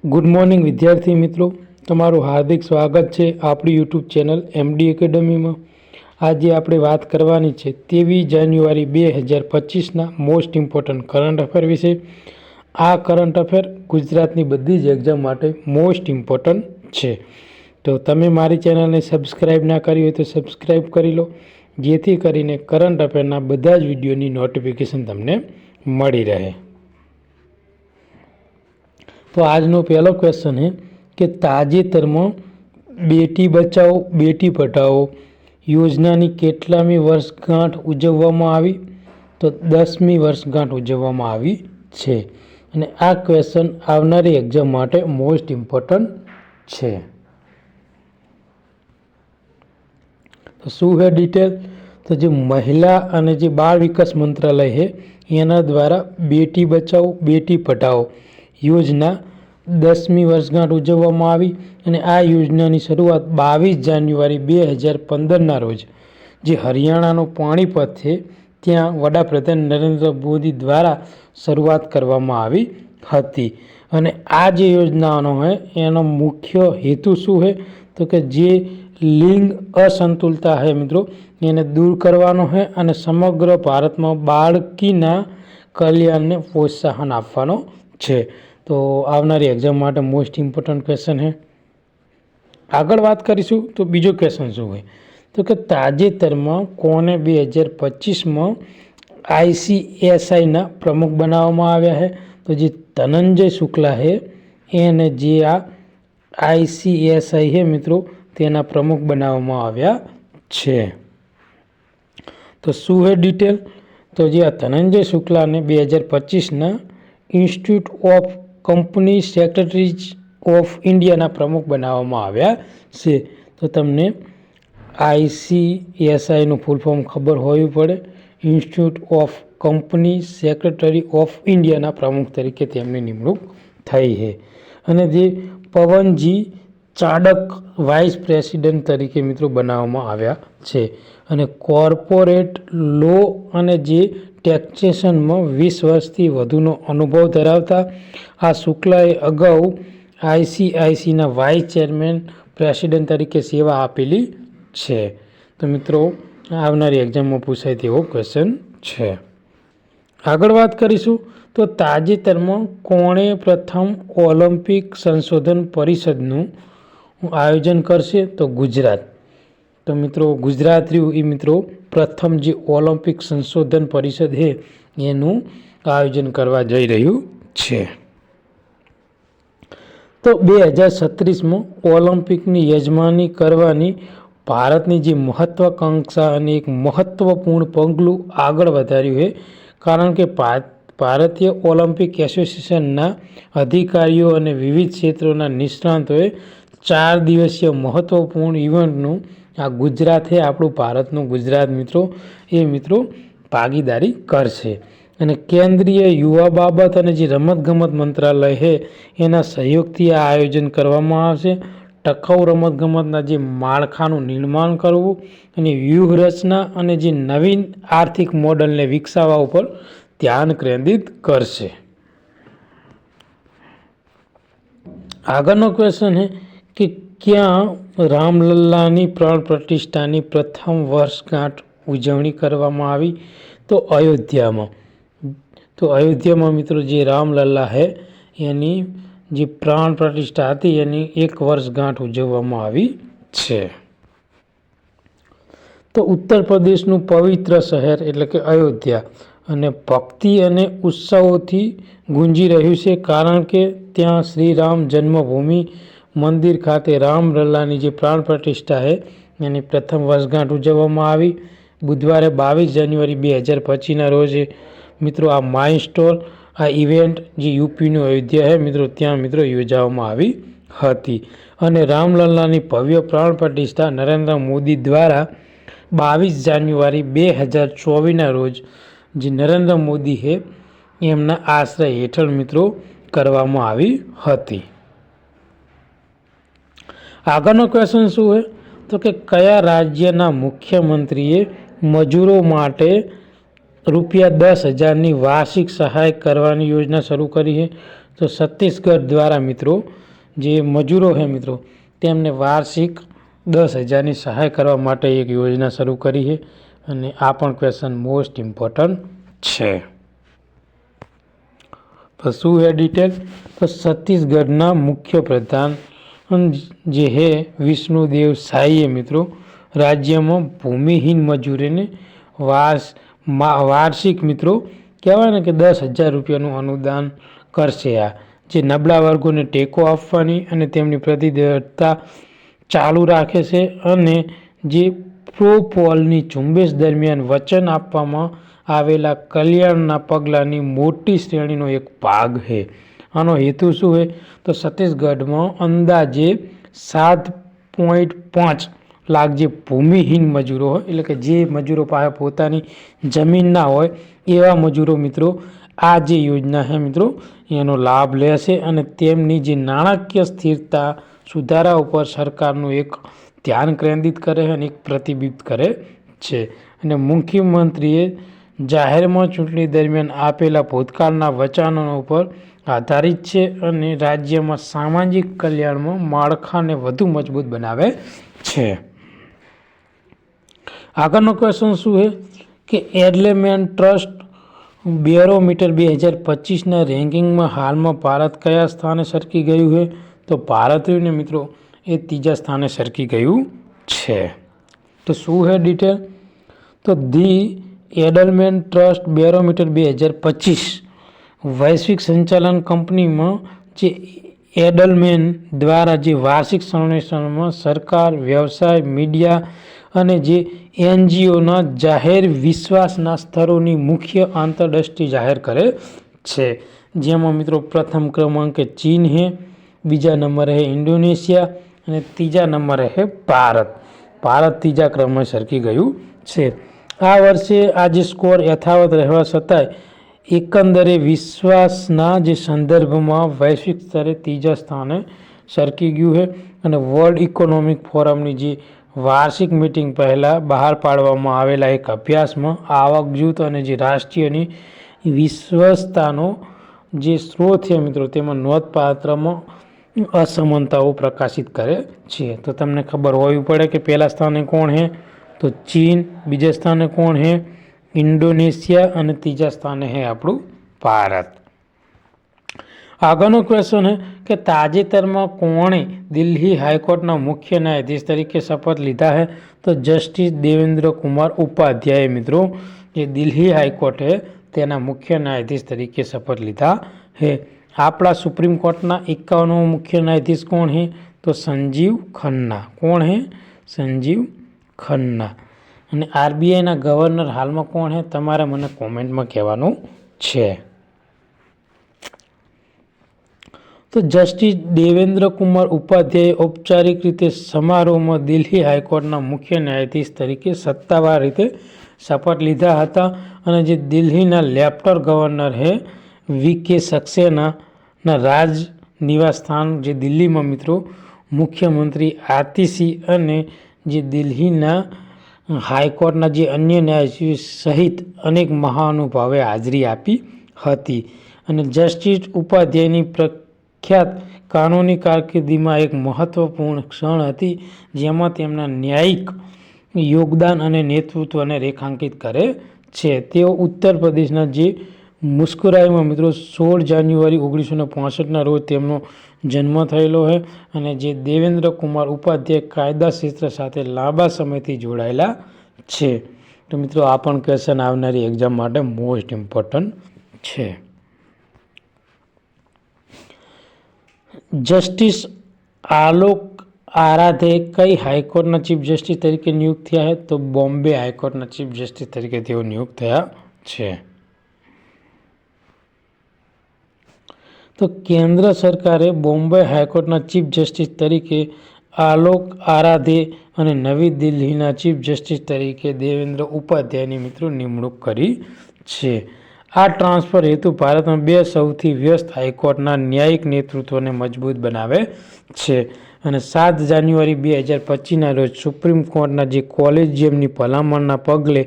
Good morning વિદ્યાર્થી મિત્રો, તમારું હાર્દિક સ્વાગત છે આપણી યુટ્યુબ ચેનલ એમડી એકેડમીમાં। આજે આપણે વાત કરવાની છે 23 જાન્યુઆરી 2025ના મોસ્ટ ઇમ્પોર્ટન્ટ કરંટ અફેર વિશે। આ કરંટ અફેર ગુજરાતની બધી જ એક્ઝામ માટે મોસ્ટ ઇમ્પોર્ટન્ટ છે, તો તમે મારી ચેનલને સબસ્ક્રાઈબ ના કરી હોય તો સબસ્ક્રાઈબ કરી લો, જેથી કરીને કરંટ અફેરના બધા જ વિડીયોની નોટિફિકેશન તમને મળી રહે। तो आज नो पहलो क्वेश्चन है कि ताजेतर में बेटी बचाओ बेटी पढ़ाओ योजना की केटलामी वर्षगांठ उजववामां आवी? तो 10મી वर्षगांठ उजववामां आवी छे। अने आ क्वेश्चन आवनारी एक्जाम माटे मोस्ट इम्पोर्टન્ટ छे। तो शुं है डिटेल? तो जो महिला अने जो बाल विकास मंत्रालय है एना द्वारा बेटी बचाओ बेटी पढ़ाओ योजना 10મી वर्षगांठ उजववामां आवी अने आ योजनानी शरूआत 22 जान्युआरी 2015 रोज जे हरियाणानो पाणीपत है त्यां वडाप्रधान नरेंद्र मोदी द्वारा शरूआत करवामां आवी हती। अने आ जे योजनानो है एनो मुख्य हेतु शुं है? तो कि जे लिंग असंतुलता है मित्रों एने दूर करवानो है अने समग्र भारत में बाळकीना कल्याणने प्रोत्साहन आपवानो छे। तो आवनारी एक्जाम माटे मोस्ट इम्पोर्टન્ટ क्वेश्चन है। आगळ बात करीशुं तो बीजो क्वेश्चन शुं है? तो कि ताजेतरमां कोने 2025 में ICSI ना प्रमुख बनाववामां आव्या है? तो जे धनंजय शुक्ला है एने जे आ ICSI है मित्रों तेना प्रमुख बनाववामां आव्या छे। तो शुं है डिटेल? तो जे आ धनंजय शुक्ला ने 2025 ना institute of company secretaries of India ना प्रमुख बनाववामां आव्या छे। तो तमने ICSI નું ફૂલ ફોર્મ ખબર હોવી પડે। Institute of company secretary of ઇન્ડિયાના પ્રમુખ તરીકે તેમની નિમણૂક થઈ છે। અને જે પવનજી ચાડક વાઇસ પ્રેસિડેન્ટ તરીકે મિત્રો બનાવવામાં આવ્યા છે। અને કોર્પોરેટ લો અને જે ટેક્સેશનમાં 20 વર્ષથી વધુનો અનુભવ ધરાવતા આ શુક્લાએ અગાઉ ICICના વાઇસ ચેરમેન પ્રેસિડેન્ટ તરીકે સેવા આપેલી છે। તો મિત્રો આવનારી એક્ઝામમાં પૂછાય તેવો ક્વેશ્ચન છે। આગળ વાત કરીશું તો તાજેતરમાં કોણે પ્રથમ ઓલિમ્પિક સંશોધન પરિષદનું આયોજન કરશે? તો ગુજરાત। તો મિત્રો ગુજરાત રહ્યું એ મિત્રો પ્રથમ જે ઓલિમ્પિક સંશોધન પરિષદ છે એનું આયોજન કરવા જઈ રહ્યું છે। તો 2036માં ઓલિમ્પિકની યજમાની કરવાની ભારતની જે મહત્વાકાંક્ષા અને એક મહત્વપૂર્ણ પગલું આગળ વધાર્યું છે, કારણ કે ભારતીય ઓલિમ્પિક એસોસિએશનના અધિકારીઓ અને વિવિધ ક્ષેત્રોના નિષ્ણાતોએ 4 દિવસીય મહત્વપૂર્ણ ઇવેન્ટનું આ ગુજરાત છે આપણું ભારતનું ગુજરાત મિત્રો એ મિત્રો ભાગીદારી કરશે। અને કેન્દ્રીય યુવા બાબત અને જે રમતગમત મંત્રાલય છે એના સહયોગથી આ આયોજન કરવામાં આવશે। ટકાઉ રમતગમતના જે માળખાનું નિર્માણ કરવું અને વ્યૂહરચના અને જે નવીન આર્થિક મોડલને વિકસાવવા ઉપર ધ્યાન કેન્દ્રિત કરશે। આગળનો ક્વેશ્ચન છે કે ક્યાં રામલલ્લાની પ્રાણ પ્રતિષ્ઠાની પ્રથમ વર્ષગાંઠ ઉજવણી કરવામાં આવી? તો અયોધ્યામાં। તો અયોધ્યામાં મિત્રો જે રામલલ્લા છે એની જે પ્રાણ પ્રતિષ્ઠા હતી એની 1 વર્ષગાંઠ ઉજવવામાં આવી છે। તો ઉત્તર પ્રદેશનું પવિત્ર શહેર એટલે કે અયોધ્યા અને ભક્તિ અને ઉત્સવોથી ગુંજી રહ્યું છે, કારણ કે ત્યાં શ્રી રામ જન્મભૂમિ મંદિર ખાતે રામલલ્લાની જે પ્રાણ પ્રતિષ્ઠા છે એની પ્રથમ વર્ષગાંઠ ઉજવવામાં આવી બુધવારે 22 જાન્યુઆરી 2025ના રોજ મિત્રો। આ માઇલસ્ટોન આ ઇવેન્ટ જે યુપીનું અયોધ્યા છે મિત્રો ત્યાં મિત્રો યોજવામાં આવી હતી। અને રામલલ્લાની ભવ્ય પ્રાણ પ્રતિષ્ઠા નરેન્દ્ર મોદી દ્વારા 22 જાન્યુઆરી 2024ના રોજ જે નરેન્દ્ર મોદી છે એમના આશ્રય હેઠળ મિત્રો કરવામાં આવી હતી। આગળનો ક્વેશ્ચન શું છે? તો કે કયા રાજ્યના મુખ્યમંત્રીએ મજૂરો માટે રૂપિયા 10,000ની વાર્ષિક સહાય કરવાની યોજના શરૂ કરી છે? તો છત્તીસગઢ દ્વારા મિત્રો જે મજૂરો છે મિત્રો તેમને વાર્ષિક 10,000ની સહાય કરવા માટે એક યોજના શરૂ કરી છે અને આ પણ ક્વેશ્ચન મોસ્ટ ઇમ્પોર્ટન્ટ છે. તો શું है डिटेल? तो छत्तीसगढ़ना मुख्य प्रधान જે હે વિષ્ણુદેવ સાઈએ મિત્રો રાજ્યમાં ભૂમિહીન મજૂરોને વાર્ષિક મિત્રો કહેવાય ને કે 10,000 રૂપિયાનું અનુદાન કરશે. આ જે નબળા વર્ગોને ટેકો આપવાની અને તેમની પ્રતિબદ્ધતા ચાલુ રાખે છે અને જે પ્રોપોલની ઝુંબેશ દરમિયાન વચન આપવામાં આવેલા કલ્યાણના પગલાંની મોટી શ્રેણીનો એક ભાગ છે. આનો હેતુ શું છે? તો છત્તીસગઢમાં અંદાજે 7.5 લાખ જે ભૂમિહીન મજૂરો હોય, એટલે કે જે મજૂરો પાસે પોતાની જમીન ના હોય એવા મજૂરો મિત્રો આ જે યોજના છે મિત્રો એનો લાભ લેશે અને તેમની જે નાણાકીય સ્થિરતા સુધારા ઉપર સરકારનું એક ધ્યાન કેન્દ્રિત કરે છે અને એક પ્રતિબિંબ કરે છે. અને મુખ્યમંત્રીએ જાહેરમાં ચૂંટણી દરમિયાન આપેલા ભૂતકાળના વચનો ઉપર આધારિત છે અને રાજ્યમાં સામાજિક કલ્યાણમાં માળખાને વધુ મજબૂત બનાવે છે. આગળનો ક્વેશ્ચન શું છે કે એડલેમેન્ટ ટ્રસ્ટ બેરોમીટર 2025ના રેન્કિંગમાં હાલમાં ભારત કયા સ્થાને સરકી ગયું છે? તો ભારત ને મિત્રો એ 3જા સ્થાને સરકી ગયું છે. તો શું છે ડિટેલ? તો ધી એડલમેન્ટ ટ્રસ્ટ બેરોમીટર 2025 વૈશ્વિક સંચાલન કંપનીમાં જે એડલમેન દ્વારા જે વાર્ષિક સર્વેક્ષણમાં સરકાર, વ્યવસાય, મીડિયા અને જે એનજીઓના જાહેર વિશ્વાસના સ્તરોની મુખ્ય આંતરદૃષ્ટિ જાહેર કરે છે. જેમાં મિત્રો પ્રથમ ક્રમાંકે ચીન છે, બીજા નંબરે છે ઇન્ડોનેશિયા અને ત્રીજા નંબરે છે ભારત. ભારત 3જા ક્રમે સરકી ગયું છે. આ વર્ષે આ જે સ્કોર યથાવત રહેવા છતાંય એકંદરે વિશ્વાસના જે સંદર્ભમાં વૈશ્વિક સ્તરે 3જા સ્થાને સરકી ગયું છે. અને વર્લ્ડ ઇકોનોમિક ફોરમની જે વાર્ષિક મિટિંગ પહેલાં બહાર પાડવામાં આવેલા એક અભ્યાસમાં આવક જૂથ અને જે રાષ્ટ્રીયની વિશ્વસતાનો જે સ્ત્રોત છે મિત્રો તેમાં નોંધપાત્રમાં અસમાનતાઓ પ્રકાશિત કરે છે. તો તમને ખબર હોવી પડે કે પહેલા સ્થાને કોણ છે? તો ચીન, બીજા સ્થાને કોણ છે? ઇન્ડોનેશિયા અને ત્રીજા સ્થાને છે આપણું ભારત. આગળનો ક્વેશ્ચન છે કે તાજેતરમાં કોણે દિલ્હી હાઈકોર્ટના મુખ્ય ન્યાયાધીશ તરીકે શપથ લીધા છે? તો જસ્ટિસ દેવેન્દ્ર કુમાર ઉપાધ્યાય મિત્રો જે દિલ્હી હાઈકોર્ટ છે તેના મુખ્ય ન્યાયાધીશ તરીકે શપથ લીધા છે. આપણા સુપ્રીમ કોર્ટના 51મો મુખ્ય ન્યાયાધીશ કોણ છે? તો સંજીવ ખન્ના. કોણ છે? સંજીવ ખન્ના. અને આરબીઆઈના ગવર્નર હાલમાં કોણ છે? તમારે મને કોમેન્ટમાં કહેવાનું છે. તો જસ્ટિસ દેવેન્દ્ર કુમાર ઉપાધ્યાય ઔપચારિક રીતે સમારોહમાં દિલ્હી હાઈકોર્ટના મુખ્ય ન્યાયાધીશ તરીકે સત્તાવાર રીતે શપથ લીધા હતા. અને જે દિલ્હીના લેફ્ટનન્ટ ગવર્નર છે વી.કે. સક્સેનાના રાજ નિવાસ સ્થાન જે દિલ્હીમાં મિત્રો મુખ્યમંત્રી આરસીપી અને જે દિલ્હીના હાઈકોર્ટના જે અન્ય ન્યાયાધીશો સહિત અનેક મહાનુભાવે હાજરી આપી હતી. અને જસ્ટિસ ઉપાધ્યાયની પ્રખ્યાત કાનૂની કારકિર્દીમાં એક મહત્વપૂર્ણ ક્ષણ હતી જેમાં તેમના ન્યાયિક યોગદાન અને નેતૃત્વને રેખાંકિત કરે છે. તેઓ ઉત્તર પ્રદેશના જે મુસ્કુરાઈમાં મિત્રો 16 જાન્યુઆરી 1965ના રોજ તેમનો જન્મ થયેલો છે. અને જે દેવેન્દ્ર કુમાર ઉપાધ્યાય કાયદા ક્ષેત્ર સાથે લાંબા સમયથી જોડાયેલા છે. તો મિત્રો આ પણ ક્વેશ્ચન આવનારી એક્ઝામ માટે મોસ્ટ ઇમ્પોર્ટન્ટ છે. જસ્ટિસ આલોક આરાધે કઈ હાઈકોર્ટના ચીફ જસ્ટિસ તરીકે નિયુક્ત થયા છે? તો બોમ્બે હાઈકોર્ટના ચીફ જસ્ટિસ તરીકે તેઓ નિયુક્ત થયા છે. તો કેન્દ્ર સરકારે બોમ્બે હાઈકોર્ટના ચીફ જસ્ટિસ તરીકે આલોક આરાધે અને નવી દિલ્હીના ચીફ જસ્ટિસ તરીકે દેવેન્દ્ર ઉપાધ્યાયની મિત્રો નિમણૂક કરી છે. આ ટ્રાન્સફર હેતુ ભારતમાં 2 સૌથી વ્યસ્ત હાઈકોર્ટના ન્યાયિક નેતૃત્વને મજબૂત બનાવે છે. અને 7 જાન્યુઆરી 2025ના રોજ સુપ્રીમ કોર્ટના જે કોલેજિયમની ભલામણના પગલે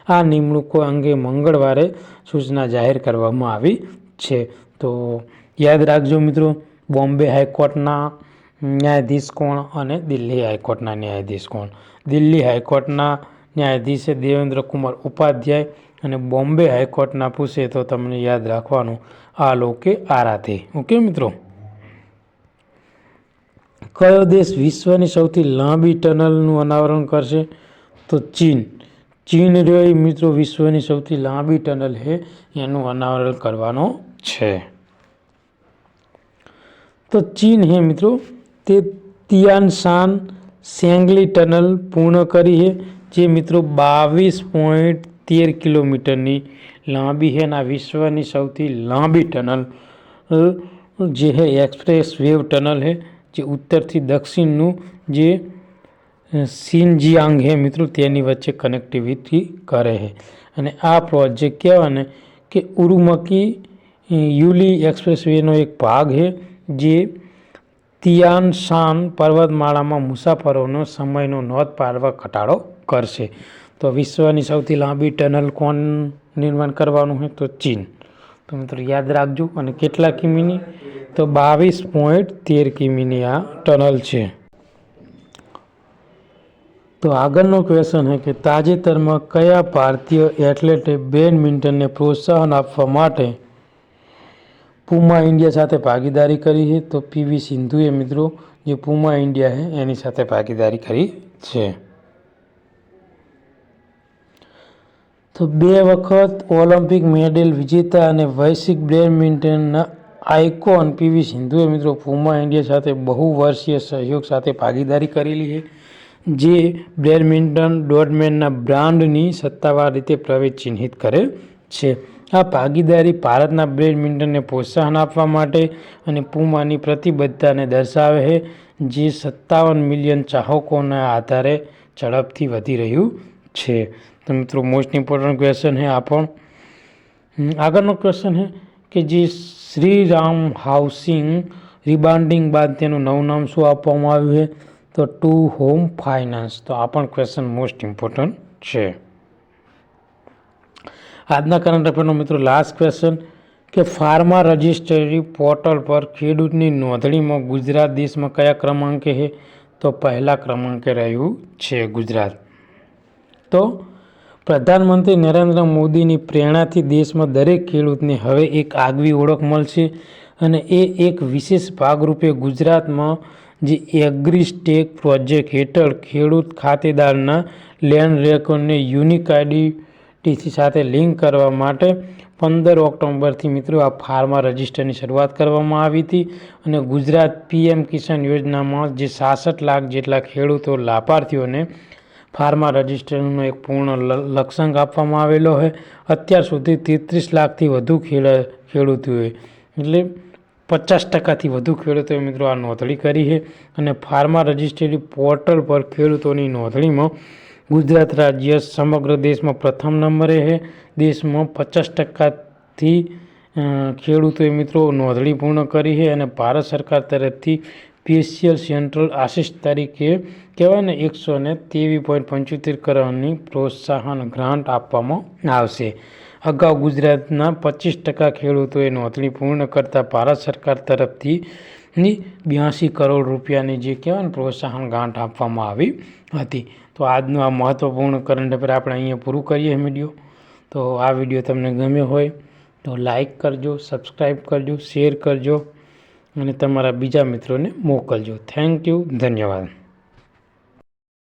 આ નિમણૂકો અંગે મંગળવારે સૂચના જાહેર કરવામાં આવી છે. તો યાદ રાખજો મિત્રો, બોમ્બે હાઈકોર્ટના ન્યાયાધીશ કોણ અને દિલ્હી હાઈકોર્ટના ન્યાયાધીશ કોણ? દિલ્હી હાઈકોર્ટના ન્યાયાધીશ છે દેવેન્દ્ર કુમાર ઉપાધ્યાય અને બોમ્બે હાઈકોર્ટના પૂછે તો તમને યાદ રાખવાનું આલોકે આરાધે. ઓકે મિત્રો. કયો દેશ વિશ્વની સૌથી લાંબી ટનલનું અનાવરણ કરશે? તો ચીન. ચીન રહ્યો મિત્રો વિશ્વની સૌથી લાંબી ટનલ છે એનું અનાવરણ કરવાનો છે. તો ચીન હે મિત્રો તે તિયાનશાન સેંગલી ટનલ પૂર્ણ કરી છે, જે મિત્રો 22.13 કિલોમીટરની લાંબી છે અને આ વિશ્વની સૌથી લાંબી ટનલ જે છે એક્સપ્રેસ વેવ ટનલ છે, જે ઉત્તરથી દક્ષિણનું જે શિનજિયાંગ છે મિત્રો તેની વચ્ચે કનેક્ટિવિટી કરે છે. અને આ પ્રોજેક્ટ કહેવાય ને કે ઉરુમકી યુલી એક્સપ્રેસ વેનો એક ભાગ છે, જે તિયાનશાન પર્વતમાળામાં મુસાફરોનો સમયનો નોંધપાત્ર ઘટાડો કરશે. તો વિશ્વની સૌથી લાંબી ટનલ કોણ નિર્માણ કરવાનું છે? તો ચીન. તો મિત્રો યાદ રાખજો. અને કેટલા કિમીની? તો 22.13 કિમીની આ ટનલ છે. તો આગળનો ક્વેશ્ચન છે કે તાજેતરમાં કયા ભારતીય એથ્લેટે બેડમિન્ટનને પ્રોત્સાહન આપવા માટે પૂમા ઇન્ડિયા સાથે ભાગીદારી કરી છે? તો પીવી સિંધુએ મિત્રો જે પૂમા ઇન્ડિયા છે એની સાથે ભાગીદારી કરી છે. તો 2 વખત ઓલિમ્પિક મેડલ વિજેતા અને વૈશ્વિક બેડમિન્ટનના આઇકોન પીવી સિંધુએ મિત્રો પૂમા ઇન્ડિયા સાથે બહુ વર્ષીય સહયોગ સાથે ભાગીદારી કરેલી છે, જે બેડમિન્ટન ડોડમેનના બ્રાન્ડની સત્તાવાર રીતે પ્રવેશ ચિહ્નિત કરે છે. આ ભાગીદારી ભારતના બેડમિન્ટનને પ્રોત્સાહન આપવા માટે અને પૂમાની પ્રતિબદ્ધતાને દર્શાવે છે, જે 57 મિલિયન ચાહકોના આધારે ઝડપથી વધી રહ્યું છે. તો મિત્રો મોસ્ટ ઇમ્પોર્ટન્ટ ક્વેશ્ચન છે આ પણ. આગળનો ક્વેશ્ચન છે કે જે શ્રીરામ હાઉસિંગ રિબાન્ડિંગ બાદ તેનું નવું નામ શું આપવામાં આવ્યું છે? તો ટુ હોમ ફાઇનાન્સ. તો આ પણ ક્વેશ્ચન મોસ્ટ ઇમ્પોર્ટન્ટ છે. આજના કરંટ અફેરનો મિત્રો લાસ્ટ ક્વેશ્ચન કે ફાર્મા રજિસ્ટ્રી પોર્ટલ પર ખેડૂતની નોંધણીમાં ગુજરાત દેશમાં કયા ક્રમાંકે છે? તો પહેલા ક્રમાંકે રહ્યું છે ગુજરાત. તો પ્રધાનમંત્રી નરેન્દ્ર મોદીની પ્રેરણાથી દેશમાં દરેક ખેડૂતને હવે એક આગવી ઓળખ મળશે અને એ એક વિશેષ ભાગરૂપે ગુજરાતમાં જે એગ્રીસ્ટેક પ્રોજેક્ટ હેઠળ ખેડૂત ખાતેદારના લેન્ડ રેકોર્ડને યુનિક આઈડેન્ટિટી સાથે લિંક કરવા માટે 15 ઓક્ટોબરથી મિત્રો આ ફાર્મા રજિસ્ટરની શરૂઆત કરવામાં આવી હતી. અને ગુજરાત PM કિસાન યોજનામાં જે 66 લાખ જેટલા ખેડૂતો લાભાર્થીઓને ફાર્મા રજિસ્ટરનો એક પૂર્ણ લક્ષ્યાંક આપવામાં આવેલો છે. અત્યાર સુધી 33 લાખથી વધુ ખેડૂતોએ એટલે 50%થી વધુ ખેડૂતોએ મિત્રો આ નોંધણી કરી છે. અને ફાર્મા રજિસ્ટ્રી પોર્ટલ પર ખેડૂતોની નોંધણીમાં ગુજરાત રાજ્ય સમગ્ર દેશમાં પ્રથમ નંબરે છે. દેશમાં 50%થી ખેડૂતોએ મિત્રો નોંધણી પૂર્ણ કરી છે. અને ભારત સરકાર તરફથી સ્પેશિયલ સેન્ટ્રલ આસિસ્ટ તરીકે કહેવાય ને 123.75 કરોડની પ્રોત્સાહન ગ્રાન્ટ આપવામાં આવશે. અગાઉ ગુજરાતના 25% ખેડૂતોએ નોંધણી પૂર્ણ કરતાં ભારત સરકાર તરફથી 82 કરોડ રૂપિયાની જે કહેવાય ને પ્રોત્સાહન ગ્રાન્ટ આપવામાં આવી હતી. તો આજનું આ મહત્ત્વપૂર્ણ કરંટ અફેર આપણે અહીંયા પૂરું કરીએ વિડીયો. તો આ વિડીયો તમને ગમ્યો હોય તો લાઈક કરજો, સબસ્ક્રાઈબ કરજો, શેર કરજો અને તમારા બીજા મિત્રોને મોકલજો. Thank you. ધન્યવાદ.